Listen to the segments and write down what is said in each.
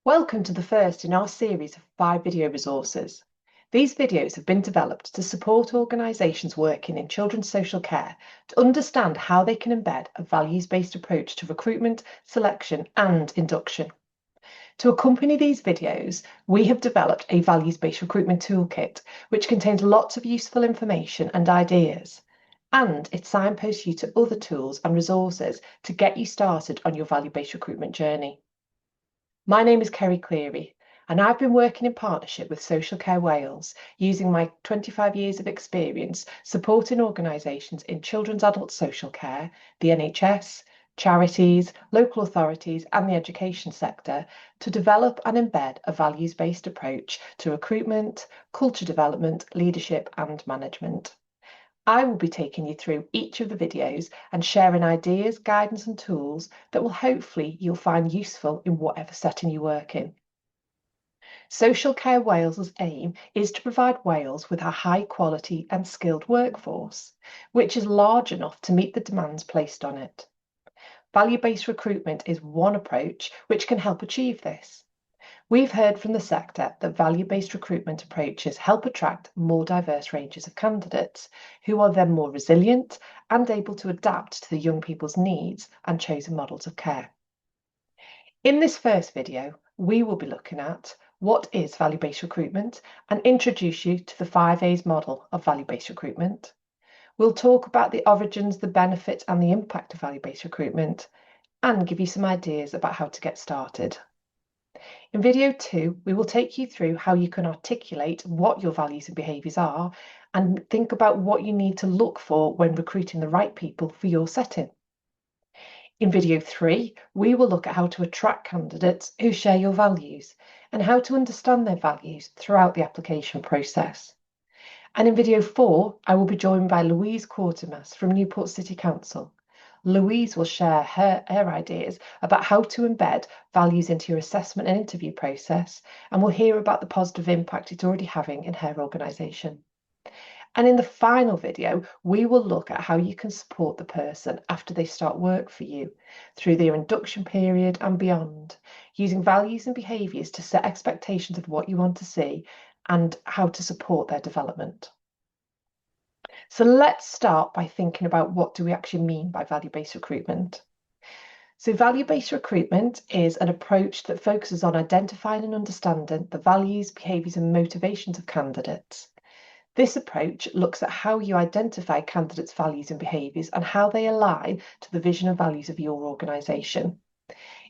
Welcome to the first in our series of 5 video resources. These videos have been developed to support organisations working in children's social care to understand how they can embed a values-based approach to recruitment, selection and induction. To accompany these videos, we have developed a values-based recruitment toolkit which contains lots of useful information and ideas, and it signposts you to other tools and resources to get you started on your value-based recruitment journey. My name is Kerry Cleary, and I've been working in partnership with Social Care Wales, using my 25 years of experience supporting organisations in children's adult social care, the NHS, charities, local authorities and the education sector to develop and embed a values-based approach to recruitment, culture development, leadership and management. I will be taking you through each of the videos and sharing ideas, guidance and tools that will hopefully you'll find useful in whatever setting you work in. Social Care Wales's aim is to provide Wales with a high quality and skilled workforce, which is large enough to meet the demands placed on it. Value-based recruitment is one approach which can help achieve this. We've heard from the sector that value-based recruitment approaches help attract more diverse ranges of candidates who are then more resilient and able to adapt to the young people's needs and chosen models of care. In this first video, we will be looking at what is value-based recruitment and introduce you to the 5 A's model of value-based recruitment. We'll talk about the origins, the benefit and the impact of value-based recruitment and give you some ideas about how to get started. In video 2, we will take you through how you can articulate what your values and behaviours are and think about what you need to look for when recruiting the right people for your setting. In video 3, we will look at how to attract candidates who share your values and how to understand their values throughout the application process. And in video 4, I will be joined by Louise Quatermass from Newport City Council. Louise will share her ideas about how to embed values into your assessment and interview process, and we'll hear about the positive impact it's already having in her organisation. And in the final video, we will look at how you can support the person after they start work for you through their induction period and beyond, using values and behaviours to set expectations of what you want to see and how to support their development. So let's start by thinking about what do we actually mean by value-based recruitment. So value-based recruitment is an approach that focuses on identifying and understanding the values, behaviours and motivations of candidates. This approach looks at how you identify candidates' values and behaviours and how they align to the vision and values of your organisation.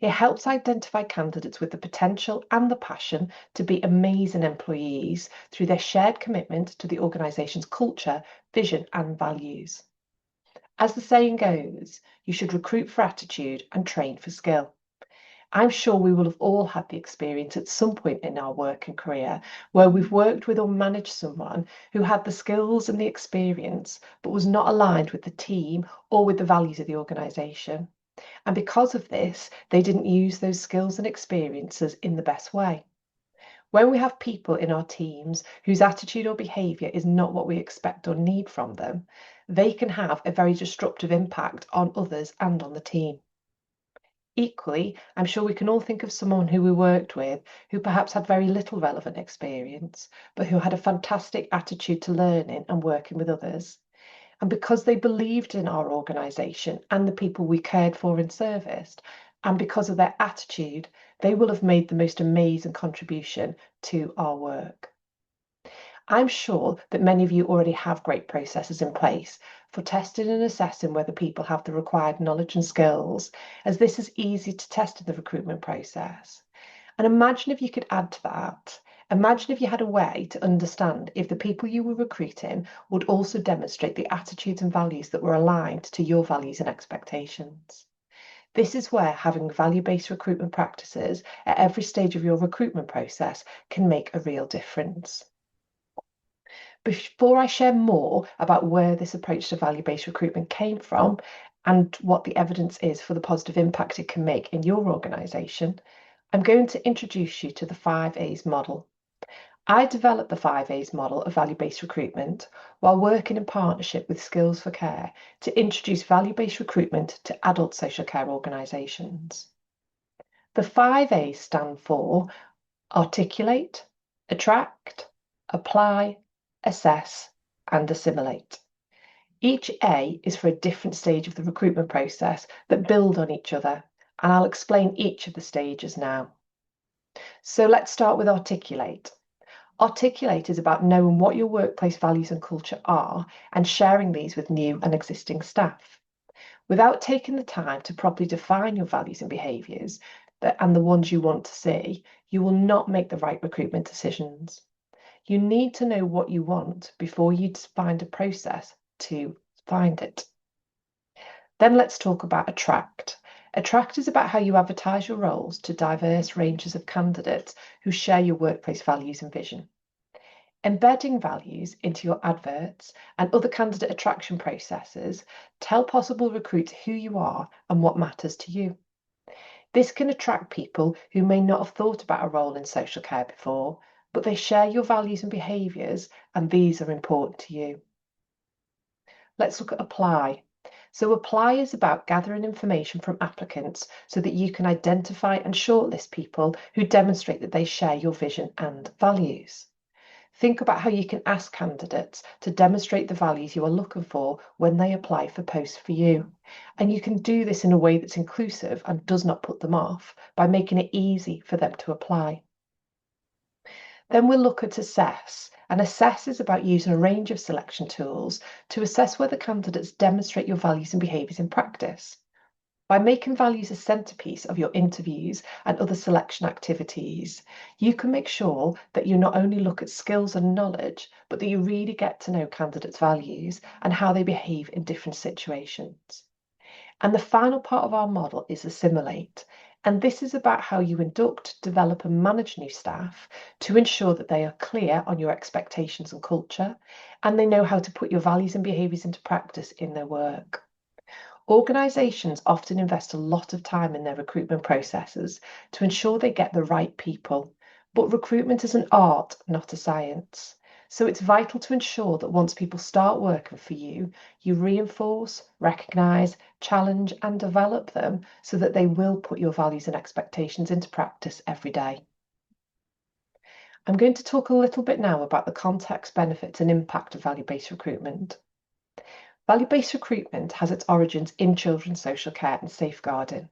It helps identify candidates with the potential and the passion to be amazing employees through their shared commitment to the organisation's culture, vision and values. As the saying goes, you should recruit for attitude and train for skill. I'm sure we will have all had the experience at some point in our work and career where we've worked with or managed someone who had the skills and the experience but was not aligned with the team or with the values of the organisation. And because of this, they didn't use those skills and experiences in the best way. When we have people in our teams whose attitude or behaviour is not what we expect or need from them, they can have a very disruptive impact on others and on the team. Equally, I'm sure we can all think of someone who we worked with who perhaps had very little relevant experience, but who had a fantastic attitude to learning and working with others. And because they believed in our organisation and the people we cared for and serviced, and because of their attitude, they will have made the most amazing contribution to our work. I'm sure that many of you already have great processes in place for testing and assessing whether people have the required knowledge and skills, as this is easy to test in the recruitment process. And imagine if you could add to that. Imagine if you had a way to understand if the people you were recruiting would also demonstrate the attitudes and values that were aligned to your values and expectations. This is where having value-based recruitment practices at every stage of your recruitment process can make a real difference. Before I share more about where this approach to value-based recruitment came from and what the evidence is for the positive impact it can make in your organisation, I'm going to introduce you to the 5 A's model. I developed the 5 A's model of value-based recruitment while working in partnership with Skills for Care to introduce value-based recruitment to adult social care organisations. The 5 A's stand for articulate, attract, apply, assess, and assimilate. Each A is for a different stage of the recruitment process that build on each other, and I'll explain each of the stages now. So let's start with articulate. Articulate is about knowing what your workplace values and culture are and sharing these with new and existing staff. Without taking the time to properly define your values and behaviours and the ones you want to see, you will not make the right recruitment decisions. You need to know what you want before you find a process to find it. Then let's talk about attract. Attract is about how you advertise your roles to diverse ranges of candidates who share your workplace values and vision. Embedding values into your adverts and other candidate attraction processes tell possible recruits who you are and what matters to you. This can attract people who may not have thought about a role in social care before, but they share your values and behaviours, and these are important to you. Let's look at apply. So apply is about gathering information from applicants so that you can identify and shortlist people who demonstrate that they share your vision and values. Think about how you can ask candidates to demonstrate the values you are looking for when they apply for posts for you. And you can do this in a way that's inclusive and does not put them off by making it easy for them to apply. Then we'll look at assess. And assess is about using a range of selection tools to assess whether candidates demonstrate your values and behaviours in practice. By making values a centrepiece of your interviews and other selection activities, you can make sure that you not only look at skills and knowledge, but that you really get to know candidates' values and how they behave in different situations. And the final part of our model is assimilate. And this is about how you induct, develop, and manage new staff to ensure that they are clear on your expectations and culture, and they know how to put your values and behaviours into practice in their work. Organisations often invest a lot of time in their recruitment processes to ensure they get the right people, but recruitment is an art, not a science. So it's vital to ensure that once people start working for you, you reinforce, recognise, challenge and develop them so that they will put your values and expectations into practice every day. I'm going to talk a little bit now about the context, benefits and impact of value-based recruitment. Value-based recruitment has its origins in children's social care and safeguarding.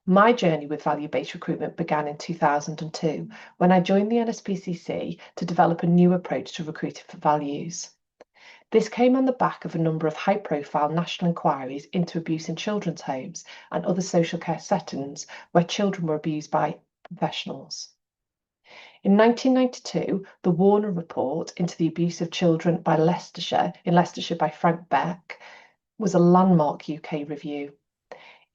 My journey with value-based recruitment began in 2002 when I joined the NSPCC to develop a new approach to recruiting for values. This came on the back of a number of high-profile national inquiries into abuse in children's homes and other social care settings where children were abused by professionals. In 1992, the Warner Report into the Abuse of Children in Leicestershire by Frank Beck was a landmark UK review.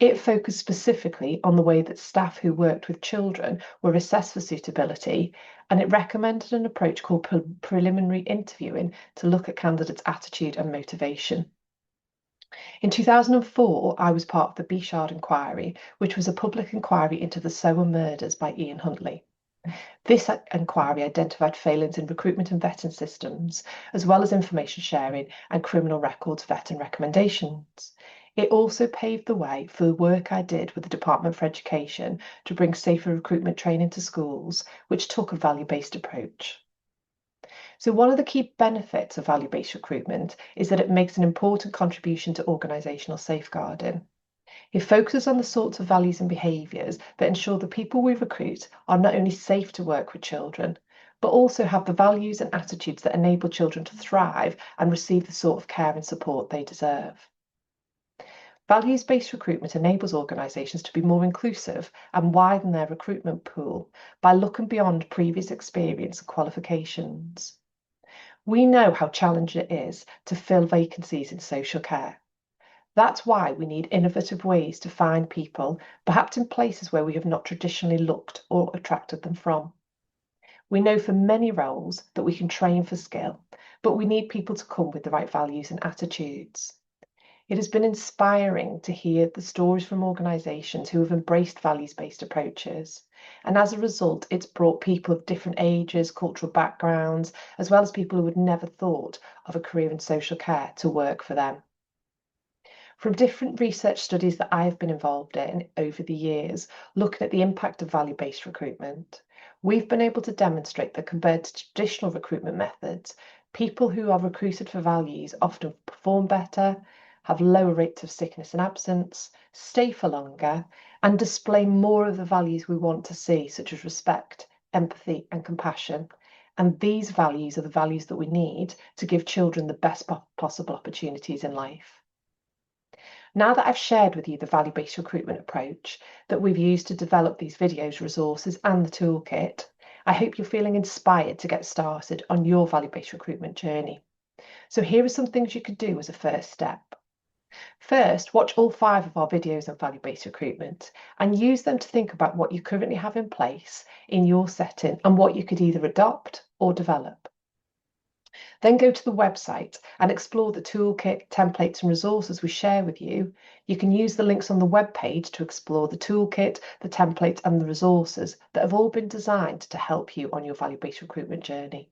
It focused specifically on the way that staff who worked with children were assessed for suitability, and it recommended an approach called preliminary interviewing to look at candidates' attitude and motivation. In 2004, I was part of the Bishard Inquiry, which was a public inquiry into the Sower murders by Ian Huntley. This inquiry identified failings in recruitment and vetting systems, as well as information sharing and criminal records vetting recommendations. It also paved the way for the work I did with the Department for Education to bring safer recruitment training to schools, which took a value-based approach. So one of the key benefits of value-based recruitment is that it makes an important contribution to organisational safeguarding. It focuses on the sorts of values and behaviours that ensure the people we recruit are not only safe to work with children, but also have the values and attitudes that enable children to thrive and receive the sort of care and support they deserve. Values-based recruitment enables organisations to be more inclusive and widen their recruitment pool by looking beyond previous experience and qualifications. We know how challenging it is to fill vacancies in social care. That's why we need innovative ways to find people, perhaps in places where we have not traditionally looked or attracted them from. We know for many roles that we can train for skill, but we need people to come with the right values and attitudes. It has been inspiring to hear the stories from organisations who have embraced values-based approaches. And as a result, it's brought people of different ages, cultural backgrounds, as well as people who would never thought of a career in social care to work for them. From different research studies that I have been involved in over the years, looking at the impact of value-based recruitment, we've been able to demonstrate that compared to traditional recruitment methods, people who are recruited for values often perform better, have lower rates of sickness and absence, stay for longer, and display more of the values we want to see, such as respect, empathy, and compassion. And these values are the values that we need to give children the best possible opportunities in life. Now that I've shared with you the value-based recruitment approach that we've used to develop these videos, resources, and the toolkit, I hope you're feeling inspired to get started on your value-based recruitment journey. So here are some things you could do as a first step. First, watch all 5 of our videos on value-based recruitment and use them to think about what you currently have in place in your setting and what you could either adopt or develop. Then go to the website and explore the toolkit, templates, and resources we share with you. You can use the links on the web page to explore the toolkit, the templates, and the resources that have all been designed to help you on your value-based recruitment journey.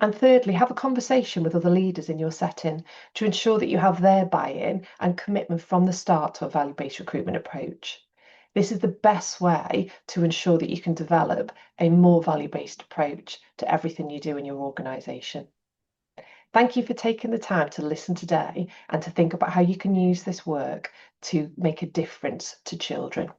And thirdly, have a conversation with other leaders in your setting to ensure that you have their buy-in and commitment from the start to a value-based recruitment approach. This is the best way to ensure that you can develop a more value-based approach to everything you do in your organisation. Thank you for taking the time to listen today and to think about how you can use this work to make a difference to children.